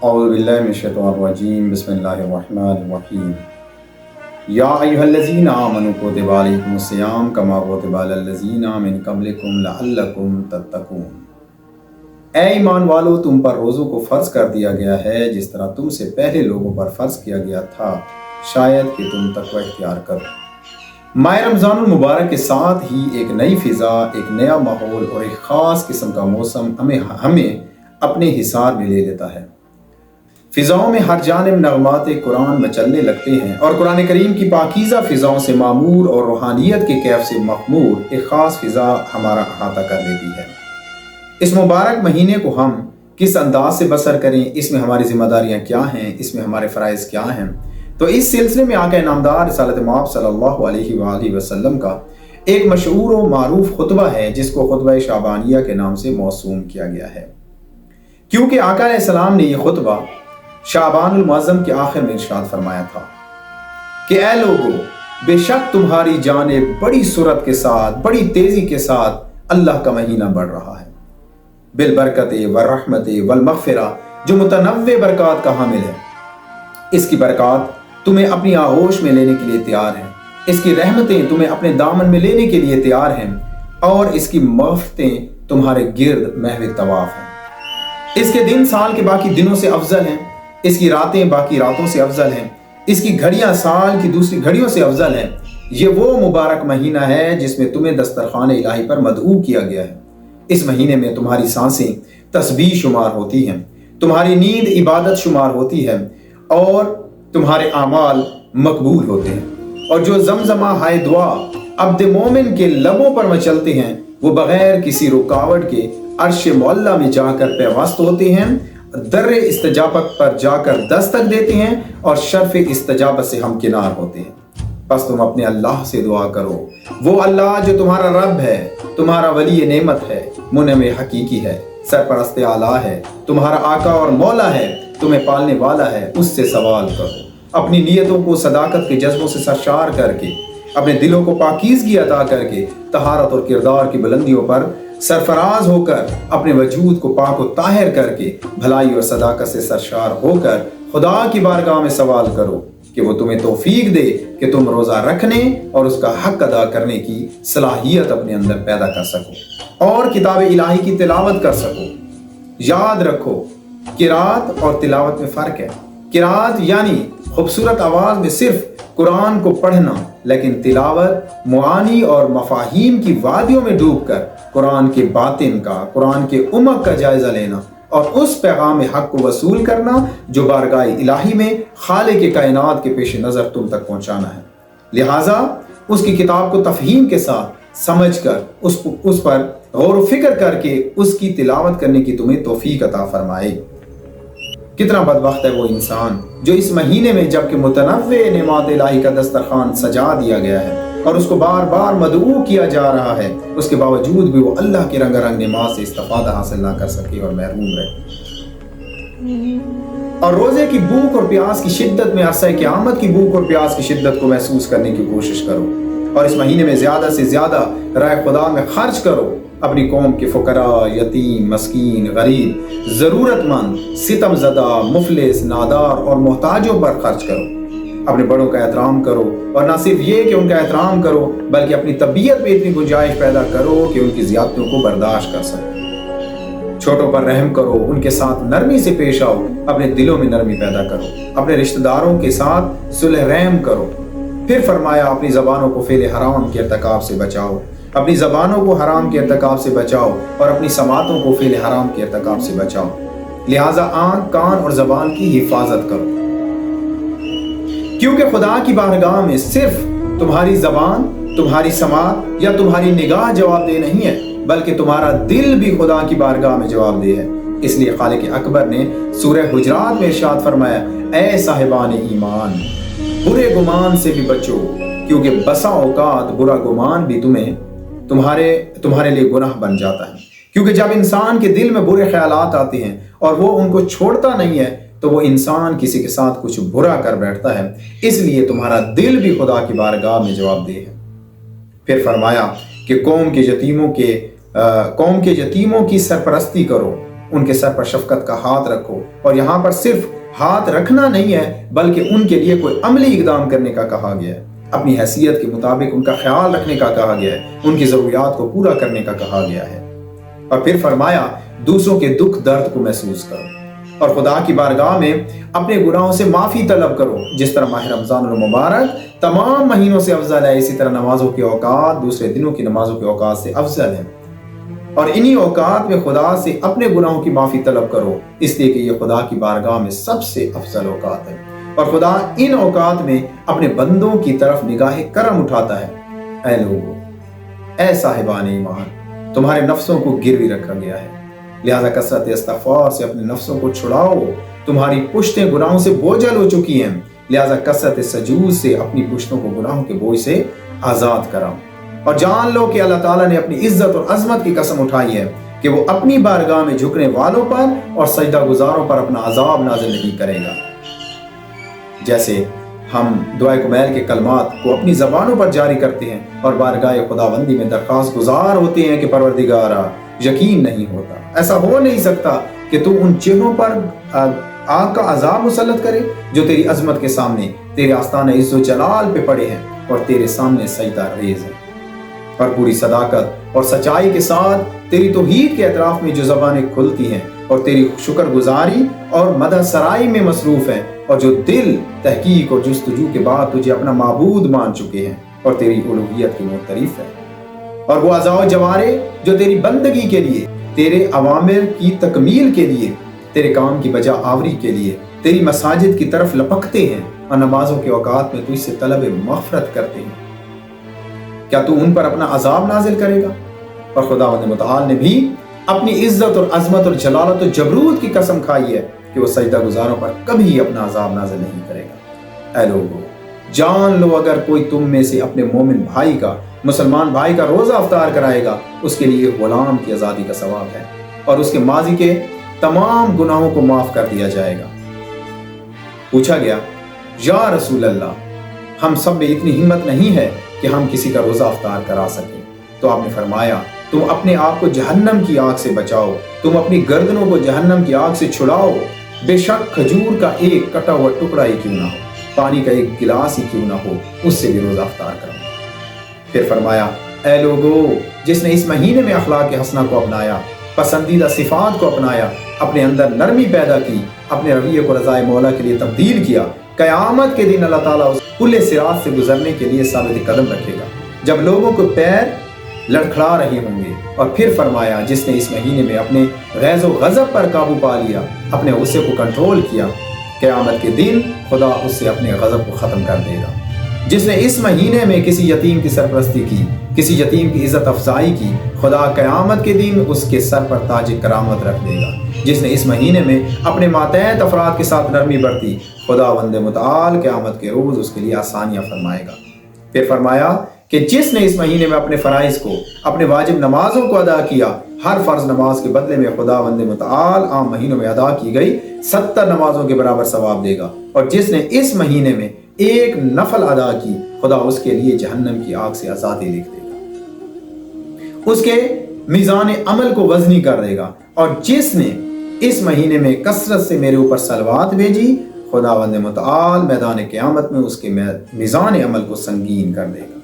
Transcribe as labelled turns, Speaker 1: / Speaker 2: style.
Speaker 1: اعوذ باللہ من الشیطان الرجیم بسم اللہ الرحمن الرحیم یا ایھا الذین آمنوا کتب علیکم الصیام کما کتب علی الذین من قبلکم لعلکم تتقون۔ اے ایمان والو، تم پر روزوں کو فرض کر دیا گیا ہے جس طرح تم سے پہلے لوگوں پر فرض کیا گیا تھا، شاید کہ تم تقوی اختیار کرو۔ ماہ رمضان المبارک کے ساتھ ہی ایک نئی فضا، ایک نیا ماحول اور ایک خاص قسم کا موسم ہمیں اپنے حصار میں لے لیتا ہے۔ فضاؤں میں ہر جانب نغمات قرآن مچلنے لگتے ہیں اور قرآن کریم کی پاکیزہ فضاؤں سے معمور اور روحانیت کے کیف سے مخمور ایک خاص فضا ہمارا احاطہ کر لیتی ہے۔ اس مبارک مہینے کو ہم کس انداز سے بسر کریں، اس میں ہماری ذمہ داریاں کیا ہیں، اس میں ہمارے فرائض کیا ہیں، تو اس سلسلے میں آقا انعامدار رسالت مآب صلی اللہ علیہ وآلہ وسلم کا ایک مشہور و معروف خطبہ ہے جس کو خطبہ شعبانیہ کے نام سے موسوم کیا گیا ہے، کیونکہ آقا علیہ السلام نے یہ خطبہ شعبان المعظم کے آخر میں ارشاد فرمایا تھا کہ اے لوگو، بے شک تمہاری جانب بڑی سرعت کے ساتھ، بڑی تیزی کے ساتھ اللہ کا مہینہ بڑھ رہا ہے، بالبرکت والرحمت والمغفرہ، جو متنوع برکات کا حامل ہے۔ اس کی برکات تمہیں اپنی آغوش میں لینے کے لیے تیار ہیں، اس کی رحمتیں تمہیں اپنے دامن میں لینے کے لیے تیار ہیں، اور اس کی مغفرتیں تمہارے گرد محو طواف ہیں۔ اس کے دن سال کے باقی دنوں سے افضل ہیں، اس کی راتیں باقی راتوں سے افضل ہیں، اس کی گھڑیاں سال کی دوسری گھڑیوں سے افضل ہیں۔ یہ وہ مبارک مہینہ ہے جس میں تمہیں دسترخوان الہی پر مدعو کیا گیا ہے۔ اس مہینے میں تمہاری سانسیں تسبیح شمار ہوتی ہیں، تمہاری نیند عبادت شمار ہوتی ہے، اور تمہارے اعمال مقبول ہوتے ہیں، اور جو زمزمہ ہائے دعا عبد مومن کے لبوں پر مچلتے ہیں وہ بغیر کسی رکاوٹ کے عرش معلیٰ میں جا کر پیوست ہوتے ہیں، در استجابت پر جا کر دستک دیتے ہیں اور شرف استجابت سے ہمکنار ہوتے ہیں۔ بس تم اپنے اللہ سے دعا کرو، وہ اللہ جو تمہارا رب ہے، تمہارا ولی نعمت ہے، منعم حقیقی ہے، سرپرست اعلیٰ ہے، تمہارا آقا اور مولا ہے، تمہیں پالنے والا ہے، اس سے سوال کرو۔ اپنی نیتوں کو صداقت کے جذبوں سے سرشار کر کے، اپنے دلوں کو پاکیزگی عطا کر کے، طہارت اور کردار کی بلندیوں پر سرفراز ہو کر، اپنے وجود کو پاک و طاہر کر کے، بھلائی اور صداقت سے سرشار ہو کر خدا کی بارگاہ میں سوال کرو کہ وہ تمہیں توفیق دے کہ تم روزہ رکھنے اور اس کا حق ادا کرنے کی صلاحیت اپنے اندر پیدا کر سکو اور کتاب الہی کی تلاوت کر سکو۔ یاد رکھو، قرات اور تلاوت میں فرق ہے۔ قرات یعنی خوبصورت آواز میں صرف قرآن کو پڑھنا، لیکن تلاوت معانی اور مفاہیم کی وادیوں میں ڈوب کر قرآن کے باطن کا، قرآن کے عمق کا جائزہ لینا اور اس پیغام حق کو وصول کرنا جو بارگاہ الہی میں خالق کائنات کے پیش نظر تم تک پہنچانا ہے۔ لہٰذا اس کی کتاب کو تفہیم کے ساتھ سمجھ کر اس پر غور و فکر کر کے اس کی تلاوت کرنے کی تمہیں توفیق عطا فرمائے۔ کتنا بدبخت ہے وہ انسان جو اس مہینے میں جبکہ متنوع نعمات الہی کا دسترخوان سجا دیا گیا ہے اور اس کو بار بار مدعو کیا جا رہا ہے، اس کے باوجود بھی وہ اللہ کے رنگ رنگ نعمات سے استفادہ حاصل نہ کر سکے اور محروم رہے۔ اور روزے کی بھوک اور پیاس کی شدت میں عرصہ قیامت کی بھوک اور پیاس کی شدت کو محسوس کرنے کی کوشش کرو، اور اس مہینے میں زیادہ سے زیادہ راہ خدا میں خرچ کرو۔ اپنی قوم کے فقراء، یتیم، مسکین، غریب، ضرورت مند، ستم زدہ، مفلس، نادار اور محتاجوں پر خرچ کرو۔ اپنے بڑوں کا احترام کرو، اور نہ صرف یہ کہ ان کا احترام کرو بلکہ اپنی طبیعت میں اتنی گنجائش پیدا کرو کہ ان کی زیادتیوں کو برداشت کر سکو۔ چھوٹوں پر رحم کرو، ان کے ساتھ نرمی سے پیش آؤ، اپنے دلوں میں نرمی پیدا کرو، اپنے رشتہ داروں کے ساتھ صلح رحم کرو۔ پھر فرمایا اپنی زبانوں کو فعل حرام کے ارتکاب سے بچاؤ، اپنی زبانوں کو حرام کے ارتکاب سے بچاؤ اور اپنی سماعتوں کو فعل حرام کے ارتکاب سے بچاؤ۔ لہٰذا آنکھ، کان اور زبان کی حفاظت کرو، کیونکہ خدا کی بارگاہ میں صرف تمہاری زبان، تمہاری سماعت یا تمہاری نگاہ جواب دہ نہیں ہے، بلکہ تمہارا دل بھی خدا کی بارگاہ میں جواب دہ ہے۔ اس لیے خالق اکبر نے سورہ حجرات میں ارشاد فرمایا، اے صاحبان ایمان، برے گمان سے بھی بچو، کیونکہ بسا اوقات برا گمان بھی تمہارے لیے گناہ بن جاتا ہے۔ کیونکہ جب انسان کے دل میں برے خیالات آتے ہیں اور وہ ان کو چھوڑتا نہیں ہے تو وہ انسان کسی کے ساتھ کچھ برا کر بیٹھتا ہے، اس لیے تمہارا دل بھی خدا کی بارگاہ میں جواب دہ ہے۔ پھر فرمایا کہ قوم کے یتیموں کی سرپرستی کرو، ان کے سر پر شفقت کا ہاتھ رکھو، اور یہاں پر صرف ہاتھ رکھنا نہیں ہے بلکہ ان کے لیے کوئی عملی اقدام کرنے کا کہا گیا ہے، اپنی حیثیت کے مطابق ان کا خیال رکھنے کا کہا گیا ہے، ان کی ضروریات کو پورا کرنے کا کہا گیا ہے۔ اور پھر فرمایا دوسروں کے دکھ درد کو محسوس کرو اور خدا کی بارگاہ میں اپنے گناہوں سے معافی طلب کرو، جس طرح ماہ رمضان المبارک تمام مہینوں سے افضل ہے، اسی طرح نمازوں کے اوقات دوسرے دنوں کی نمازوں کے اوقات سے افضل ہے، اور انہی اوقات میں خدا سے اپنے گناہوں کی معافی طلب کرو، اس لیے کہ یہ خدا کی بارگاہ میں سب سے افضل اوقات ہے، اور خدا ان اوقات میں اپنے بندوں کی طرف نگاہ کرم اٹھاتا ہے۔ اے لوگو، اے صاحبان ایمان، تمہارے نفسوں کو گروی رکھا گیا ہے، لہذا کثرت استغفار سے اپنے نفسوں کو چھڑاؤ، تمہاری پشتیں گناہوں سے بوجھل ہو چکی ہیں، لہذا کثرت سجود سے اپنی پشتوں کو گناہوں کے بوجھ سے آزاد کراؤ، اور جان لو کہ اللہ تعالیٰ نے اپنی عزت اور عظمت کی قسم اٹھائی ہے کہ وہ اپنی بارگاہ میں جھکنے والوں پر اور سجدہ گزاروں پر اپنا عذاب نازل نہیں کرے گا۔ جیسے ہم دعائے کمیل کے کلمات کو اپنی زبانوں پر جاری کرتے ہیں اور بارگاہ خداوندی میں درخواست گزار ہوتے ہیں کہ پروردگارا، یقین نہیں ہوتا، ایسا ہو نہیں سکتا کہ تو ان چہروں پر آگ کا عذاب مسلط کرے جو تیری عظمت کے سامنے تیرے آستانہ عز و جلال پہ پڑے ہیں اور تیرے سامنے سجدہ ریز ہیں، اور پوری صداقت اور سچائی کے ساتھ تیری توحید کے اطراف میں جو زبانیں کھلتی ہیں اور تیری شکر گزاری اور مدح سرائی میں مصروف ہیں، اور جو دل تحقیق اور جستجو کے بعد تجھے اپنا معبود مان چکے ہیں اور تیری الوہیت کی معترف ہے، اور وہ اعضاء و جوارے جو تیری بندگی کے لیے، تیرے اوامر کی تکمیل کے لیے، تیرے کام کی بجا آوری کے لیے تیری مساجد کی طرف لپکتے ہیں اور نمازوں کے اوقات میں تجھ سے طلب مغفرت کرتے ہیں، کیا تو ان پر اپنا عذاب نازل کرے گا؟ اور خداوند متعال نے بھی اپنی عزت اور عظمت اور جلالت و جبروت کی قسم کھائی ہے کہ وہ سجدہ گزاروں پر کبھی اپنا عذاب نازل نہیں کرے گا۔ اے لوگو، جان لو اگر کوئی تم میں سے اپنے مومن بھائی کا، مسلمان بھائی کا روزہ افطار کرائے گا، اس کے لیے غلام کی آزادی کا ثواب ہے، اور اس کے ماضی کے تمام گناہوں کو معاف کر دیا جائے گا۔ پوچھا گیا، یا رسول اللہ، ہم سب میں اتنی ہمت نہیں ہے کہ ہم کسی کا روزہ افطار کرا سکیں، تو آپ نے فرمایا، تم اپنے آپ کو جہنم کی آگ سے بچاؤ، تم اپنی گردنوں کو جہنم کی آگ سے چھڑاؤ، بے شک کھجور کا ایک کٹا ہوا ٹکڑا ہی کیوں نہ ہو، پانی کا ایک گلاس ہی کیوں نہ ہو، اس سے بھی روزہ افطار کرو۔ پھر فرمایا، اے لوگو، جس نے اس مہینے میں اخلاق حسنہ کو اپنایا، پسندیدہ صفات کو اپنایا، اپنے اندر نرمی پیدا کی، اپنے رویے کو رضائے مولا کے لیے تبدیل کیا، قیامت کے دن اللہ تعالیٰ اس پل صراط سے گزرنے کے لیے ثابت قدم رکھے گا جب لوگوں کو پیر لڑکھڑا رہے ہوں گے۔ اور پھر فرمایا، جس نے اس مہینے میں اپنے غیظ و غضب پر قابو پا لیا، اپنے غصے کو کنٹرول کیا، قیامت کے دن خدا اس سے اپنے غضب کو ختم کر دے گا۔ جس نے اس مہینے میں کسی یتیم کی سرپرستی کی، کسی یتیم کی عزت افزائی کی، خدا قیامت کے دن اس کے سر پر تاج کرامت رکھ دے گا۔ جس نے اس مہینے میں اپنے ماتحت افراد کے ساتھ نرمی برتی، خداوند متعال قیامت کے روز اس کے لیے آسانیاں فرمائے گا۔ پھر فرمایا کہ جس نے اس مہینے میں اپنے فرائض کو، اپنے واجب نمازوں کو ادا کیا، ہر فرض نماز کے بدلے میں خداوند متعال عام مہینوں میں ادا کی گئی 70 نمازوں کے برابر ثواب دے گا، اور جس نے اس مہینے میں ایک نفل ادا کی، خدا اس کے لیے جہنم کی آگ سے آزادی لکھ دے گا، اس کے میزان عمل کو وزنی کر دے گا، اور جس نے اس مہینے میں کثرت سے میرے اوپر صلوات بھیجی، خداوند متعال میدان قیامت میں اس کے میزان عمل کو سنگین کر دے گا۔